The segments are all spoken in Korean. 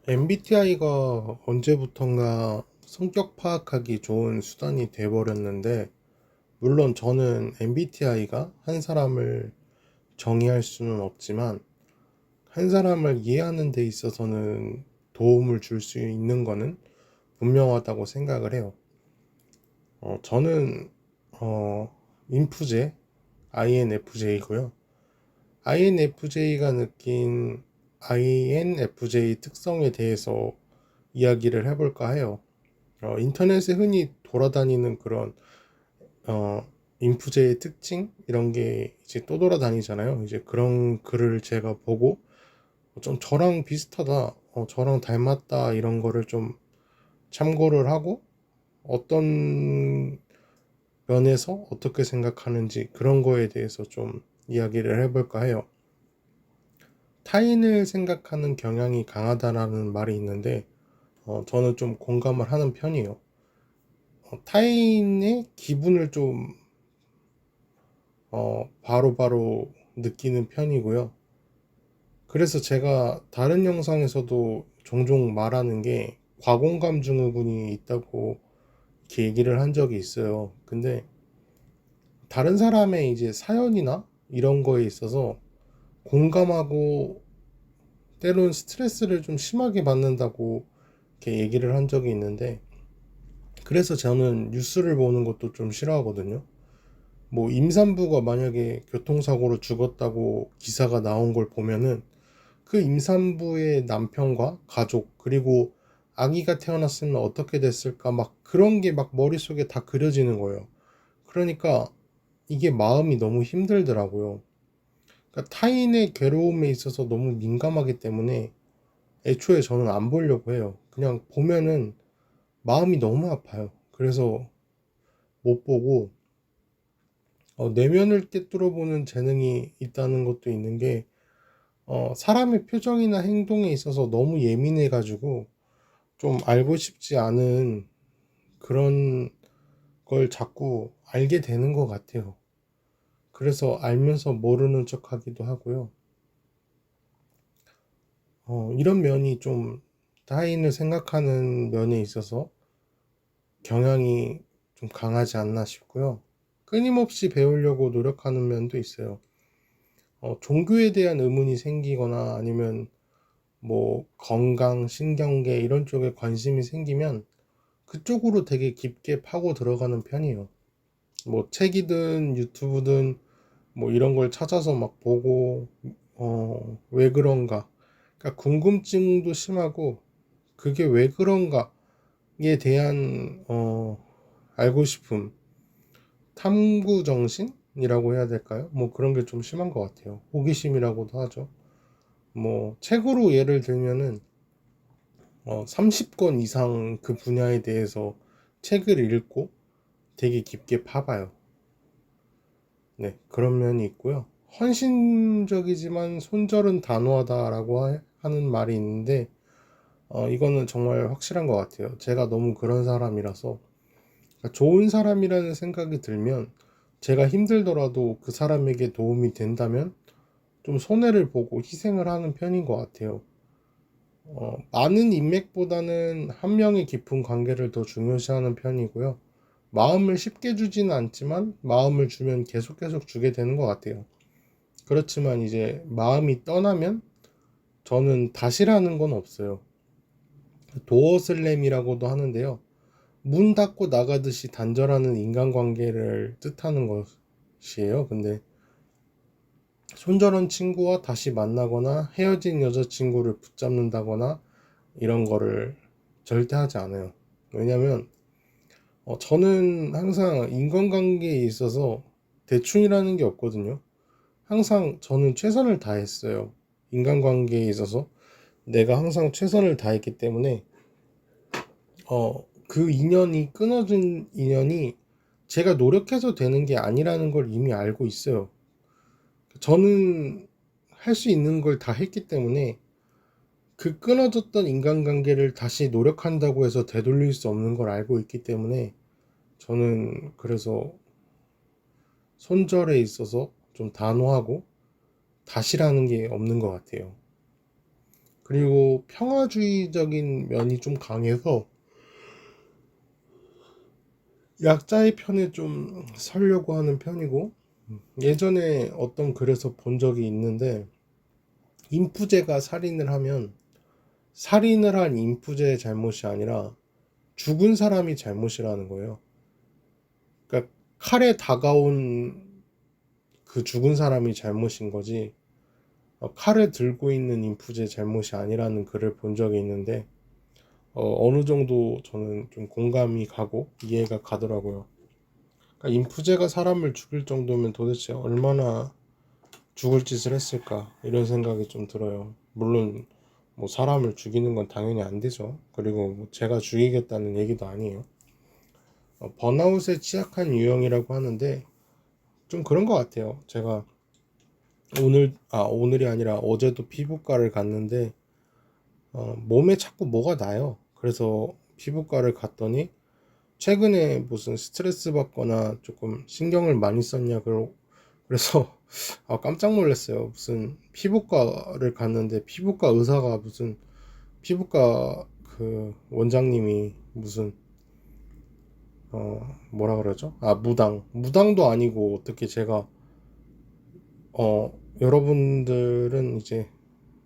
MBTI가 언제부턴가 성격 파악하기 좋은 수단이 돼버렸는데, 물론 저는 MBTI가 한 사람을 정의할 수는 없지만, 한 사람을 이해하는 데 있어서는 도움을 줄 수 있는 거는 분명하다고 생각을 해요. 저는, 인프제, INFJ고요. INFJ가 느낀 INFJ 특성에 대해서 이야기를 해볼까 해요. 인터넷에 흔히 돌아다니는 그런 인프제의 특징 이런 게 이제 또 돌아다니잖아요. 이제 그런 글을 제가 보고 좀 저랑 비슷하다, 저랑 닮았다 이런 거를 좀 참고를 하고 어떤 면에서 어떻게 생각하는지 그런 거에 대해서 좀 이야기를 해볼까 해요. 타인을 생각하는 경향이 강하다라는 말이 있는데 저는 좀 공감을 하는 편이에요. 타인의 기분을 좀 바로바로 느끼는 편이고요. 그래서 제가 다른 영상에서도 종종 말하는 게 과공감 증후군이 있다고 이렇게 얘기를 한 적이 있어요. 근데 다른 사람의 이제 사연이나 이런 거에 있어서 공감하고 때론 스트레스를 좀 심하게 받는다고 이렇게 얘기를 한 적이 있는데, 그래서 저는 뉴스를 보는 것도 좀 싫어하거든요. 뭐 임산부가 만약에 교통사고로 죽었다고 기사가 나온 걸 보면은 그 임산부의 남편과 가족 그리고 아기가 태어났으면 어떻게 됐을까 막 그런 게 막 머릿속에 다 그려지는 거예요. 그러니까 이게 마음이 너무 힘들더라고요. 그러니까 타인의 괴로움에 있어서 너무 민감하기 때문에 애초에 저는 안 보려고 해요. 그냥 보면은 마음이 너무 아파요. 그래서 못 보고 내면을 꿰뚫어 보는 재능이 있다는 것도 있는 게 사람의 표정이나 행동에 있어서 너무 예민해 가지고 좀 알고 싶지 않은 그런 걸 자꾸 알게 되는 것 같아요. 그래서 알면서 모르는 척 하기도 하고요. 이런 면이 좀 타인을 생각하는 면에 있어서 경향이 좀 강하지 않나 싶고요. 끊임없이 배우려고 노력하는 면도 있어요. 종교에 대한 의문이 생기거나 아니면 뭐 건강, 신경계 이런 쪽에 관심이 생기면 그쪽으로 되게 깊게 파고 들어가는 편이에요. 뭐 책이든 유튜브든 뭐 이런 걸 찾아서 막 보고 왜 그런가? 그러니까 궁금증도 심하고 그게 왜 그런가에 대한 알고 싶음, 탐구 정신이라고 해야 될까요? 뭐 그런 게 좀 심한 것 같아요. 호기심이라고도 하죠. 뭐 책으로 예를 들면은 30권 이상 그 분야에 대해서 책을 읽고 되게 깊게 파봐요. 네, 그런 면이 있고요. 헌신적이지만 손절은 단호하다라고 하는 말이 있는데, 이거는 정말 확실한 것 같아요. 제가 너무 그런 사람이라서, 그러니까 좋은 사람이라는 생각이 들면, 제가 힘들더라도 그 사람에게 도움이 된다면, 좀 손해를 보고 희생을 하는 편인 것 같아요. 많은 인맥보다는 한 명의 깊은 관계를 더 중요시하는 편이고요. 마음을 쉽게 주지는 않지만, 마음을 주면 계속 주게 되는 것 같아요. 그렇지만 이제 마음이 떠나면 저는 다시라는 건 없어요. 도어슬램이라고도 하는데요. 문 닫고 나가듯이 단절하는 인간관계를 뜻하는 것이에요. 근데 손절한 친구와 다시 만나거나 헤어진 여자친구를 붙잡는다거나 이런 거를 절대 하지 않아요. 왜냐면 저는 항상 인간관계에 있어서 대충이라는 게 없거든요. 항상 저는 최선을 다했어요. 인간관계에 있어서 내가 항상 최선을 다했기 때문에 그 인연이 끊어진 인연이 제가 노력해서 되는 게 아니라는 걸 이미 알고 있어요. 저는 할 수 있는 걸 다 했기 때문에 그 끊어졌던 인간관계를 다시 노력한다고 해서 되돌릴 수 없는 걸 알고 있기 때문에 저는 그래서 손절에 있어서 좀 단호하고 다시라는 게 없는 것 같아요. 그리고 평화주의적인 면이 좀 강해서 약자의 편에 좀 서려고 하는 편이고, 예전에 어떤 글에서 본 적이 있는데, 인프제가 살인을 하면 살인을 한 인프제의 잘못이 아니라 죽은 사람이 잘못이라는 거예요. 그러니까 칼에 다가온 그 죽은 사람이 잘못인 거지, 칼을 들고 있는 인프제의 잘못이 아니라는 글을 본 적이 있는데, 어느 정도 저는 좀 공감이 가고 이해가 가더라고요. 그러니까 인프제가 사람을 죽일 정도면 도대체 얼마나 죽을 짓을 했을까, 이런 생각이 좀 들어요. 물론 뭐 사람을 죽이는 건 당연히 안 되죠. 그리고 뭐 제가 죽이겠다는 얘기도 아니에요. 번아웃에 취약한 유형이라고 하는데 좀 그런 것 같아요. 제가 오늘이 아니라 어제도 피부과를 갔는데 몸에 자꾸 뭐가 나요. 그래서 피부과를 갔더니 최근에 무슨 스트레스 받거나 조금 신경을 많이 썼냐, 그래서 깜짝 놀랐어요. 무슨 피부과를 갔는데 피부과 의사가 무슨, 피부과 그 원장님이 무슨 뭐라 그러죠? 무당도 아니고, 어떻게 제가 여러분들은 이제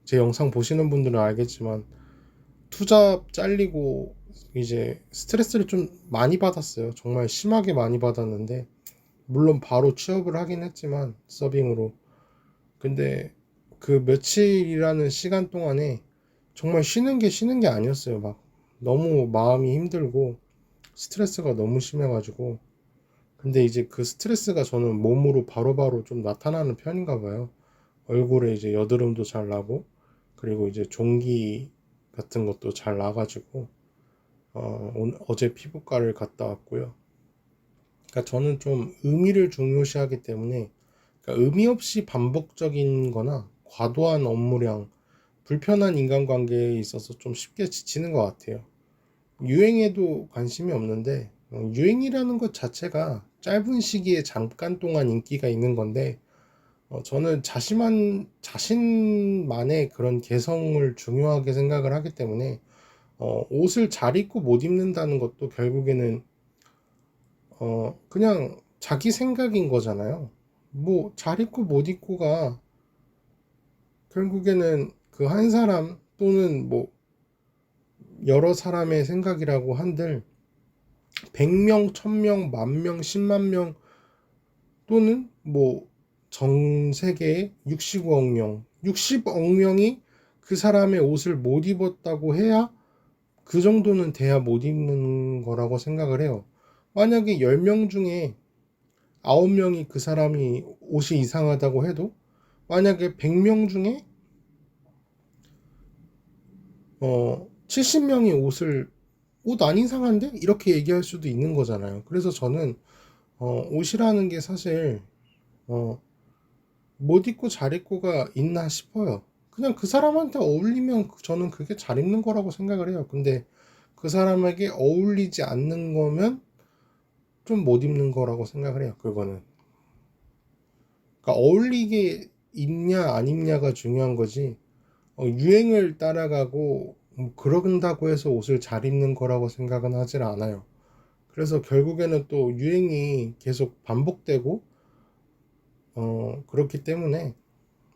제 영상 보시는 분들은 알겠지만 투잡 잘리고 이제 스트레스를 좀 많이 받았어요. 정말 심하게 많이 받았는데, 물론 바로 취업을 하긴 했지만 서빙으로. 근데 그 며칠이라는 시간 동안에 정말 쉬는 게 아니었어요. 막 너무 마음이 힘들고 스트레스가 너무 심해가지고. 근데 이제 그 스트레스가 저는 몸으로 바로바로 좀 나타나는 편인가 봐요. 얼굴에 이제 여드름도 잘 나고, 그리고 이제 종기 같은 것도 잘 나가지고 어제 피부과를 갔다 왔고요. 그러니까 저는 좀 의미를 중요시하기 때문에, 그러니까 의미 없이 반복적인 거나 과도한 업무량, 불편한 인간관계에 있어서 좀 쉽게 지치는 것 같아요. 유행에도 관심이 없는데, 유행이라는 것 자체가 짧은 시기에 잠깐 동안 인기가 있는 건데, 저는 자신만의 그런 개성을 중요하게 생각을 하기 때문에, 옷을 잘 입고 못 입는다는 것도 결국에는 그냥 자기 생각인 거잖아요. 뭐 잘 입고 못 입고가 결국에는 그 한 사람 또는 뭐 여러 사람의 생각이라고 한들, 100명, 1000명, 만명, 10만 명, 또는 뭐 전 세계에 65억 명, 60억 명이 그 사람의 옷을 못 입었다고 해야, 그 정도는 돼야 못 입는 거라고 생각을 해요. 만약에 10명 중에 9명이 그 사람이 옷이 이상하다고 해도, 만약에 100명 중에 70명이 옷 안 이상한데? 이렇게 얘기할 수도 있는 거잖아요. 그래서 저는 옷이라는 게 사실 어, 못 입고 잘 입고가 있나 싶어요. 그냥 그 사람한테 어울리면 저는 그게 잘 입는 거라고 생각을 해요. 근데 그 사람에게 어울리지 않는 거면 좀 못 입는 거라고 생각을 해요. 그거는. 그러니까 어울리게 입냐 안 입냐가 중요한 거지, 유행을 따라가고 뭐 그런다고 해서 옷을 잘 입는 거라고 생각은 하질 않아요. 그래서 결국에는 또 유행이 계속 반복되고 그렇기 때문에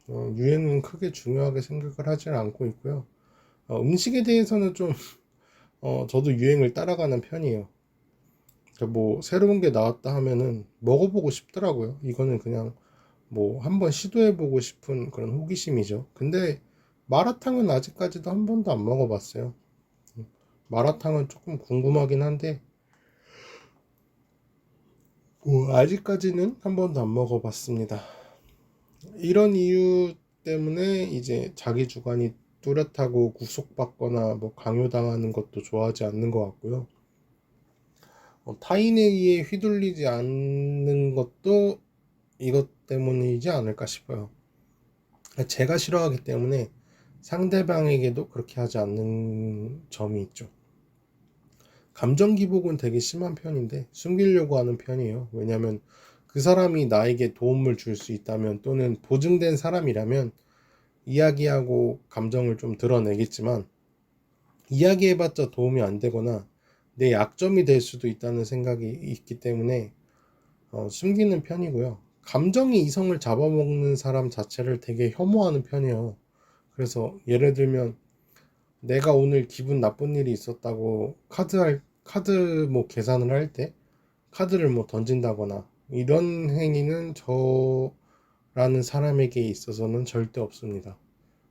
유행은 크게 중요하게 생각을 하지 않고 있고요. 음식에 대해서는 좀 저도 유행을 따라가는 편이에요. 그러니까 뭐 새로운 게 나왔다 하면은 먹어보고 싶더라고요. 이거는 그냥 뭐 한번 시도해보고 싶은 그런 호기심이죠. 근데 마라탕은 아직까지도 한 번도 안 먹어봤어요. 마라탕은 조금 궁금하긴 한데 뭐 아직까지는 한 번도 안 먹어봤습니다. 이런 이유 때문에 이제 자기 주관이 뚜렷하고 구속받거나 뭐 강요당하는 것도 좋아하지 않는 것 같고요. 타인에 의해 휘둘리지 않는 것도 이것 때문이지 않을까 싶어요. 제가 싫어하기 때문에 상대방에게도 그렇게 하지 않는 점이 있죠. 감정 기복은 되게 심한 편인데 숨기려고 하는 편이에요. 왜냐하면 그 사람이 나에게 도움을 줄 수 있다면, 또는 보증된 사람이라면 이야기하고 감정을 좀 드러내겠지만 이야기해봤자 도움이 안 되거나 내 약점이 될 수도 있다는 생각이 있기 때문에 숨기는 편이고요. 감정이 이성을 잡아먹는 사람 자체를 되게 혐오하는 편이에요. 그래서 예를 들면 내가 오늘 기분 나쁜 일이 있었다고 카드 뭐 계산을 할 때 카드를 뭐 던진다거나 이런 행위는 저라는 사람에게 있어서는 절대 없습니다.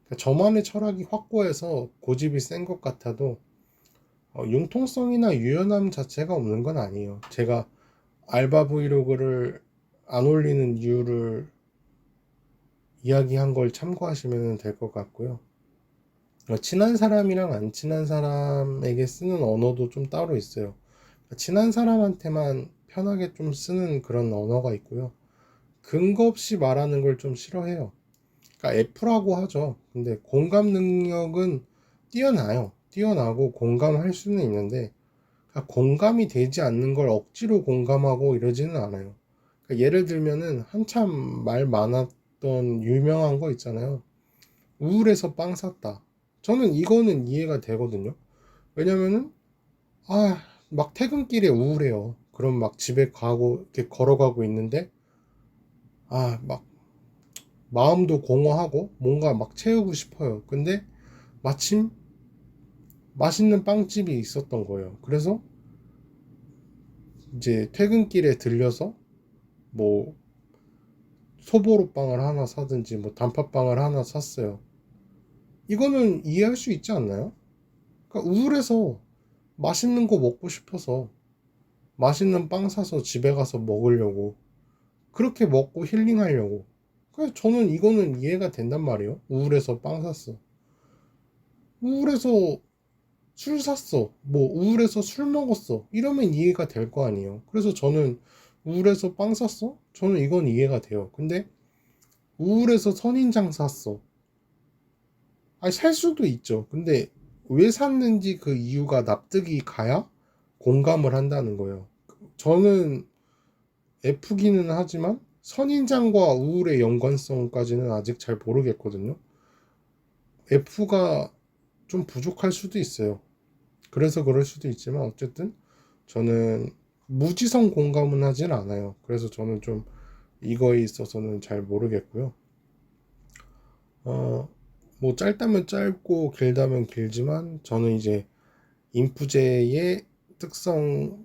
그러니까 저만의 철학이 확고해서 고집이 센 것 같아도 융통성이나 유연함 자체가 없는 건 아니에요. 제가 알바 브이로그를 안 올리는 이유를 이야기한 걸 참고하시면 될 것 같고요. 친한 사람이랑 안 친한 사람에게 쓰는 언어도 좀 따로 있어요. 친한 사람한테만 편하게 좀 쓰는 그런 언어가 있고요. 근거 없이 말하는 걸 좀 싫어해요. 그러니까 F라고 하죠. 근데 공감 능력은 뛰어나요. 뛰어나고 공감할 수는 있는데 그러니까 공감이 되지 않는 걸 억지로 공감하고 이러지는 않아요. 그러니까 예를 들면은 한참 말 많았던 유명한 거 있잖아요. 우울해서 빵 샀다. 저는 이거는 이해가 되거든요. 왜냐면은 막 퇴근길에 우울해요. 그럼 막 집에 가고 이렇게 걸어가고 있는데 막 마음도 공허하고 뭔가 막 채우고 싶어요. 근데 마침 맛있는 빵집이 있었던 거예요. 그래서 이제 퇴근길에 들려서 뭐 소보로빵을 하나 사든지 뭐 단팥빵을 하나 샀어요. 이거는 이해할 수 있지 않나요? 그러니까 우울해서 맛있는 거 먹고 싶어서 맛있는 빵 사서 집에 가서 먹으려고 그렇게 먹고 힐링하려고. 그래서 저는 이거는 이해가 된단 말이에요. 우울해서 빵 샀어. 우울해서 술 샀어. 뭐 우울해서 술 먹었어. 이러면 이해가 될 거 아니에요. 그래서 저는 우울해서 빵 샀어? 저는 이건 이해가 돼요. 근데 우울해서 선인장 샀어. 살 수도 있죠. 근데 왜 샀는지 그 이유가 납득이 가야 공감을 한다는 거예요. 저는 F기는 하지만 선인장과 우울의 연관성까지는 아직 잘 모르겠거든요. F가 좀 부족할 수도 있어요. 그래서 그럴 수도 있지만 어쨌든 저는 무지성 공감은 하진 않아요. 그래서 저는 좀 이거에 있어서는 잘 모르겠고요. 어, 뭐 짧다면 짧고 길다면 길지만 저는 이제 인프제의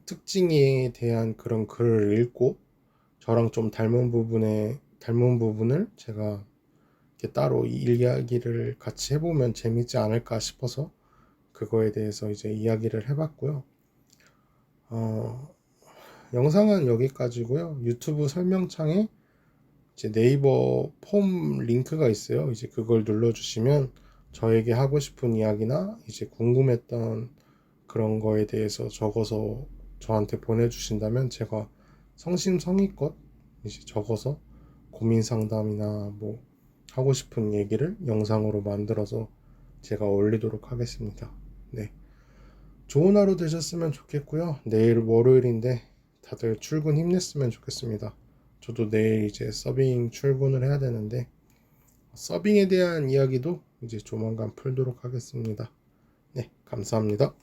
특징에 대한 그런 글을 읽고 저랑 좀 닮은 부분을 제가 이렇게 따로 이야기를 같이 해보면 재밌지 않을까 싶어서 그거에 대해서 이제 이야기를 해봤고요. 어, 영상은 여기까지고요. 유튜브 설명창에 이제 네이버 폼 링크가 있어요. 이제 그걸 눌러주시면 저에게 하고 싶은 이야기나 이제 궁금했던 그런 거에 대해서 적어서 저한테 보내주신다면 제가 성심성의껏 이제 적어서 고민 상담이나 뭐 하고 싶은 얘기를 영상으로 만들어서 제가 올리도록 하겠습니다. 네. 좋은 하루 되셨으면 좋겠고요. 내일 월요일인데 다들 출근 힘냈으면 좋겠습니다. 저도 내일 이제 서빙 출근을 해야 되는데 서빙에 대한 이야기도 이제 조만간 풀도록 하겠습니다. 네, 감사합니다.